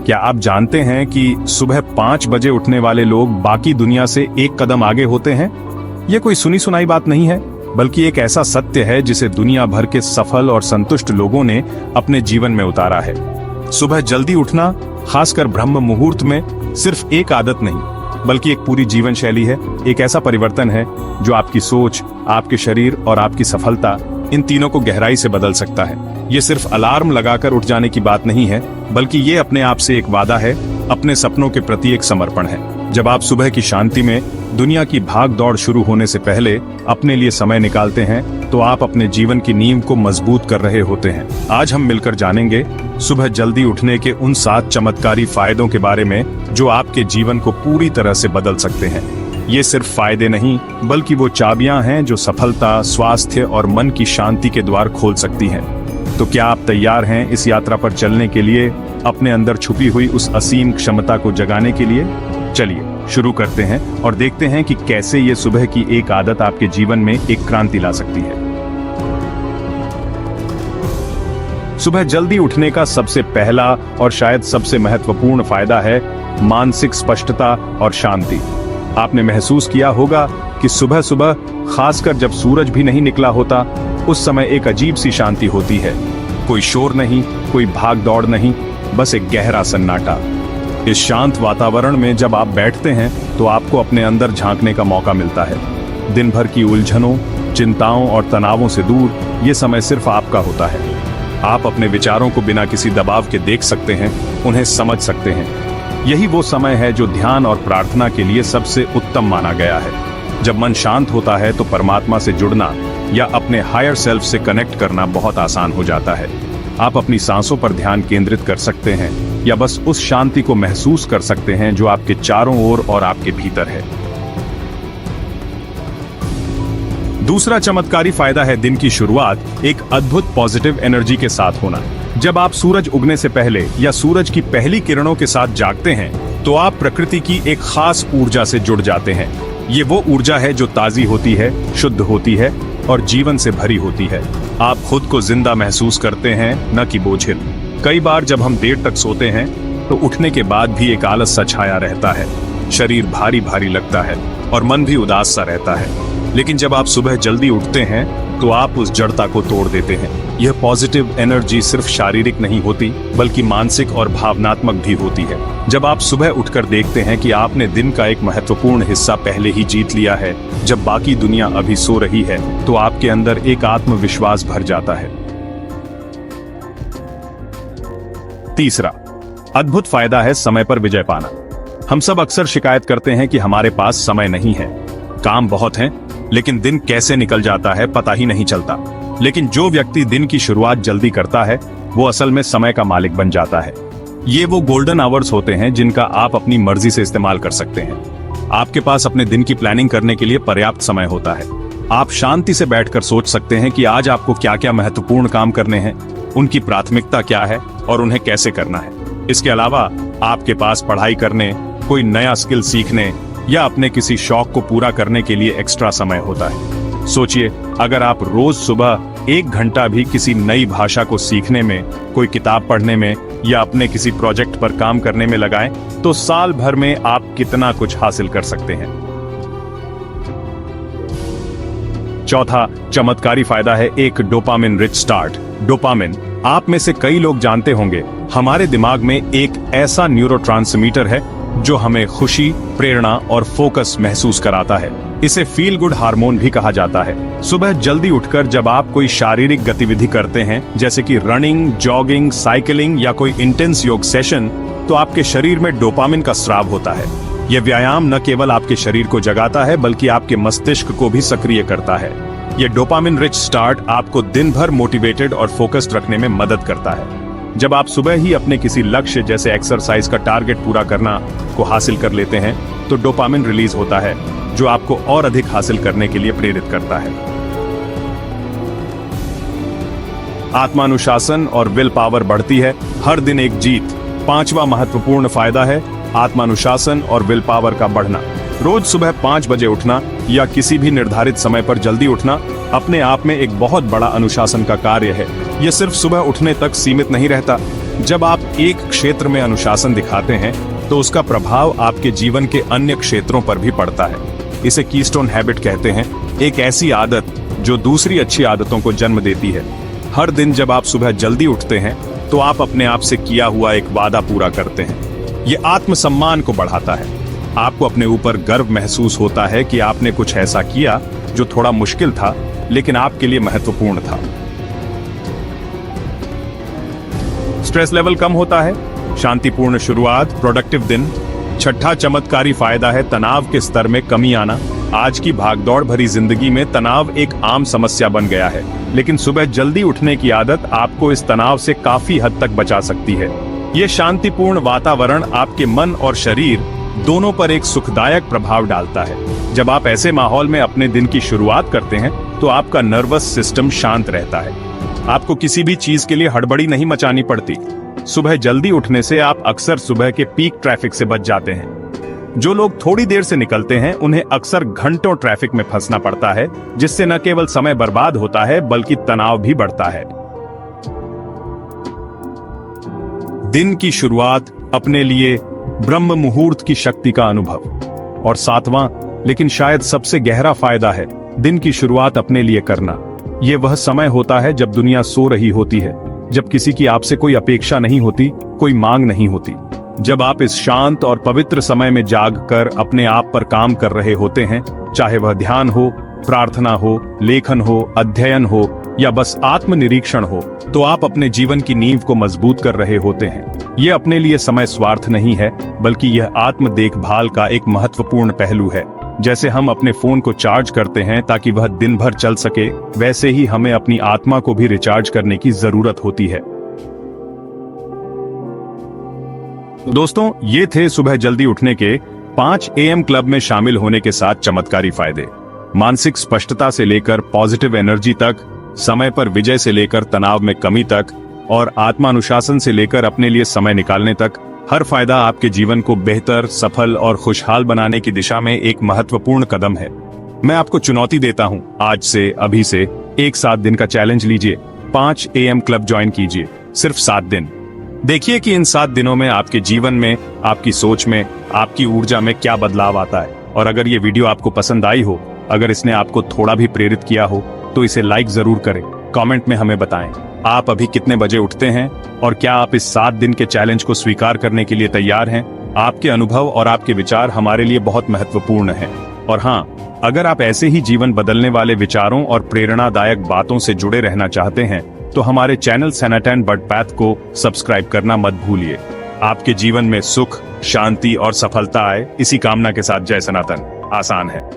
क्या आप जानते हैं कि सुबह 5 बजे उठने वाले लोग बाकी दुनिया से एक कदम आगे होते हैं? ये कोई सुनी सुनाई बात नहीं है, बल्कि एक ऐसा सत्य है जिसे दुनिया भर के सफल और संतुष्ट लोगों ने अपने जीवन में उतारा है। सुबह जल्दी उठना, खासकर ब्रह्म मुहूर्त में, सिर्फ एक आदत नहीं, बल्कि एक पूरी जीवन शैली है। एक ऐसा परिवर्तन है जो आपकी सोच, आपके शरीर और आपकी सफलता, इन तीनों को गहराई से बदल सकता है। ये सिर्फ अलार्म लगाकर उठ जाने की बात नहीं है, बल्कि ये अपने आप से एक वादा है, अपने सपनों के प्रति एक समर्पण है। जब आप सुबह की शांति में दुनिया की भाग दौड़ शुरू होने से पहले अपने लिए समय निकालते हैं, तो आप अपने जीवन की नींव को मजबूत कर रहे होते हैं। आज हम मिलकर जानेंगे सुबह जल्दी उठने के उन 7 चमत्कारी फायदों के बारे में जो आपके जीवन को पूरी तरह से बदल सकते हैं। ये सिर्फ फायदे नहीं, बल्कि वो चाबियां हैं जो सफलता, स्वास्थ्य और मन की शांति के द्वार खोल सकती हैं। तो क्या आप तैयार हैं इस यात्रा पर चलने के लिए, अपने अंदर छुपी हुई उस असीम क्षमता को जगाने के लिए? चलिए शुरू करते हैं और देखते हैं कि कैसे ये सुबह की एक आदत आपके जीवन में एक क्रांति ला सकती है। सुबह जल्दी उठने का सबसे पहला और शायद सबसे महत्वपूर्ण फायदा है मानसिक स्पष्टता और शांति। आपने महसूस किया होगा कि सुबह सुबह, खासकर जब सूरज भी नहीं निकला होता, उस समय एक अजीब सी शांति होती है। कोई शोर नहीं, कोई भाग दौड़ नहीं, बस एक गहरा सन्नाटा। इस शांत वातावरण में जब आप बैठते हैं तो आपको अपने अंदर झांकने का मौका मिलता है। दिन भर की उलझनों, चिंताओं और तनावों से दूर ये समय सिर्फ आपका होता है। आप अपने विचारों को बिना किसी दबाव के देख सकते हैं, उन्हें समझ सकते हैं। यही वो समय है जो ध्यान और प्रार्थना के लिए सबसे उत्तम माना गया है। जब मन शांत होता है तो परमात्मा से जुड़ना या अपने हायर सेल्फ से कनेक्ट करना बहुत आसान हो जाता है। आप अपनी सांसों पर ध्यान केंद्रित कर सकते हैं या बस उस शांति को महसूस कर सकते हैं जो आपके चारों ओर और आपके भीतर है। दूसरा चमत्कारी फायदा है दिन की शुरुआत एक अद्भुत पॉजिटिव एनर्जी के साथ होना। जब आप सूरज उगने से पहले या सूरज की पहली किरणों के साथ जागते हैं, तो आप प्रकृति की एक खास ऊर्जा से जुड़ जाते हैं। ये वो ऊर्जा है जो ताजी होती है, शुद्ध होती है और जीवन से भरी होती है। आप खुद को जिंदा महसूस करते हैं, न कि बोझिल। कई बार जब हम देर तक सोते हैं तो उठने के बाद भी एक आलस सा छाया रहता है, शरीर भारी भारी लगता है और मन भी उदास सा रहता है। लेकिन जब आप सुबह जल्दी उठते हैं तो आप उस जड़ता को तोड़ देते हैं। यह पॉजिटिव एनर्जी सिर्फ शारीरिक नहीं होती, बल्कि मानसिक और भावनात्मक भी होती है। जब आप सुबह उठकर देखते हैं कि आपने दिन का एक महत्वपूर्ण हिस्सा पहले ही जीत लिया है, जब बाकी दुनिया अभी सो रही है, तो आपके अंदर एक आत्मविश्वास भर जाता है। तीसरा अद्भुत फायदा है समय पर विजय पाना। हम सब अक्सर शिकायत करते हैं कि हमारे पास समय नहीं है, काम बहुत हैं, लेकिन दिन कैसे निकल जाता है पता ही नहीं चलता। लेकिन जो व्यक्ति दिन की शुरुआत जल्दी करता है, वो असल में समय का मालिक बन जाता है। ये वो गोल्डन आवर्स होते हैं जिनका आप अपनी मर्जी से इस्तेमाल कर सकते हैं। आपके पास अपने दिन की प्लानिंग करने के लिए पर्याप्त समय होता है। आप शांति से बैठकर सोच सकते हैं कि आज आपको क्या क्या महत्वपूर्ण काम करने हैं, उनकी प्राथमिकता क्या है और उन्हें कैसे करना है। इसके अलावा आपके पास पढ़ाई करने, कोई नया स्किल सीखने या अपने किसी शौक को पूरा करने के लिए एक्स्ट्रा समय होता है। सोचिए, अगर आप रोज सुबह 1 घंटा भी किसी नई भाषा को सीखने में, कोई किताब पढ़ने में या अपने किसी प्रोजेक्ट पर काम करने में लगाएं, तो साल भर में आप कितना कुछ हासिल कर सकते हैं। चौथा चमत्कारी फायदा है एक डोपामिन रिच स्टार्ट। डोपामिन, आप में से कई लोग जानते होंगे, हमारे दिमाग में एक ऐसा न्यूरोट्रांसमीटर है जो हमें खुशी, प्रेरणा और फोकस महसूस कराता है। इसे फील गुड हार्मोन भी कहा जाता है। सुबह जल्दी उठकर जब आप कोई शारीरिक गतिविधि करते हैं, जैसे कि रनिंग, जॉगिंग, साइकिलिंग या कोई इंटेंस योग सेशन, तो आपके शरीर में डोपामिन का स्राव होता है। यह व्यायाम न केवल आपके शरीर को जगाता है, बल्कि आपके मस्तिष्क को भी सक्रिय करता है। यह डोपामिन रिच स्टार्ट आपको दिन भर मोटिवेटेड और फोकस्ड रखने में मदद करता है। जब आप सुबह ही अपने किसी लक्ष्य जैसे एक्सरसाइज का टारगेट पूरा करना को हासिल कर लेते हैं, तो डोपामिन रिलीज होता है, जो आपको और अधिक हासिल करने के लिए प्रेरित करता है। आत्मानुशासन और विल पावर बढ़ती है, हर दिन एक जीत। 5वां महत्वपूर्ण फायदा है आत्मानुशासन और विल पावर का बढ़ना। रोज सुबह 5 बजे उठना या किसी भी निर्धारित समय पर जल्दी उठना अपने आप में एक बहुत बड़ा अनुशासन का कार्य है। यह सिर्फ सुबह उठने तक सीमित नहीं रहता, जब आप एक क्षेत्र में अनुशासन दिखाते हैं तो उसका प्रभाव आपके जीवन के अन्य क्षेत्रों पर भी पड़ता है। इसे कीस्टोन हैबिट कहते हैं, एक ऐसी आदत जो दूसरी अच्छी आदतों को जन्म देती है। हर दिन जब आप सुबह जल्दी उठते हैं तो आप अपने आप से किया हुआ एक वादा पूरा करते हैं। ये आत्मसम्मान को बढ़ाता है। आपको अपने ऊपर गर्व महसूस होता है कि आपने कुछ ऐसा किया जो थोड़ा मुश्किल था लेकिन आपके लिए महत्वपूर्ण था। स्ट्रेस लेवल कम होता है, शांतिपूर्ण शुरुआत, प्रोडक्टिव दिन। छठा चमत्कारी फायदा है तनाव के स्तर में कमी आना। आज की भागदौड़ भरी जिंदगी में तनाव एक आम समस्या बन गया है, लेकिन सुबह जल्दी उठने की आदत आपको इस तनाव से काफी हद तक बचा सकती है। यह शांतिपूर्ण वातावरण आपके मन और शरीर दोनों पर एक सुखदायक प्रभाव डालता है। जब आप ऐसे माहौल में अपने दिन की शुरुआत करते हैं तो आपका नर्वस सिस्टम शांत रहता है। आपको किसी भी चीज के लिए हड़बड़ी नहीं मचानी पड़ती। सुबह जल्दी उठने से आप अक्सर सुबह के पीक ट्रैफिक से बच जाते हैं। जो लोग थोड़ी देर से निकलते हैं उन्हें अक्सर घंटों ट्रैफिक में फंसना पड़ता है, जिससे न केवल समय बर्बाद होता है बल्कि तनाव भी बढ़ता है। दिन की शुरुआत अपने लिए ब्रह्म मुहूर्त की शक्ति का अनुभव। और सातवां लेकिन शायद सबसे गहरा फायदा है दिन की शुरुआत अपने लिए करना। यह वह समय होता है जब दुनिया सो रही होती है, जब किसी की आपसे कोई अपेक्षा नहीं होती, कोई मांग नहीं होती। जब आप इस शांत और पवित्र समय में जागकर अपने आप पर काम कर रहे होते हैं, चाहे वह ध्यान हो, प्रार्थना हो, लेखन हो, अध्ययन हो या बस आत्मनिरीक्षण हो, तो आप अपने जीवन की नींव को मजबूत कर रहे होते हैं। ये अपने लिए समय स्वार्थ नहीं है, बल्कि यह आत्म देखभाल का एक महत्वपूर्ण पहलू है। जैसे हम अपने फोन को चार्ज करते हैं ताकि वह दिन भर चल सके, वैसे ही हमें अपनी आत्मा को भी रिचार्ज करने की जरूरत होती है। दोस्तों, ये थे सुबह जल्दी उठने के 5 AM क्लब में शामिल होने के 7 चमत्कारी फायदे। मानसिक स्पष्टता से लेकर पॉजिटिव एनर्जी तक, समय पर विजय से लेकर तनाव में कमी तक, और आत्मानुशासन से लेकर अपने लिए समय निकालने तक, हर फायदा आपके जीवन को बेहतर, सफल और खुशहाल बनाने की दिशा में एक महत्वपूर्ण कदम है। मैं आपको चुनौती देता हूं, आज से, अभी से एक 7 दिन का चैलेंज लीजिए। 5 AM क्लब ज्वाइन कीजिए, सिर्फ 7 दिन। देखिए कि इन 7 दिनों में आपके जीवन में, आपकी सोच में, आपकी ऊर्जा में क्या बदलाव आता है। और अगर ये वीडियो आपको पसंद आई हो, अगर इसने आपको थोड़ा भी प्रेरित किया हो, तो इसे लाइक जरूर करें। कमेंट में हमें बताएं आप अभी कितने बजे उठते हैं और क्या आप इस 7 दिन के चैलेंज को स्वीकार करने के लिए तैयार हैं। आपके अनुभव और आपके विचार हमारे लिए बहुत महत्वपूर्ण हैं। और हाँ, अगर आप ऐसे ही जीवन बदलने वाले विचारों और प्रेरणादायक बातों से जुड़े रहना चाहते हैं तो हमारे चैनल सनातन बट पाथ को सब्सक्राइब करना मत भूलिए। आपके जीवन में सुख, शांति और सफलता आए, इसी कामना के साथ। जय सनातन। आसान है।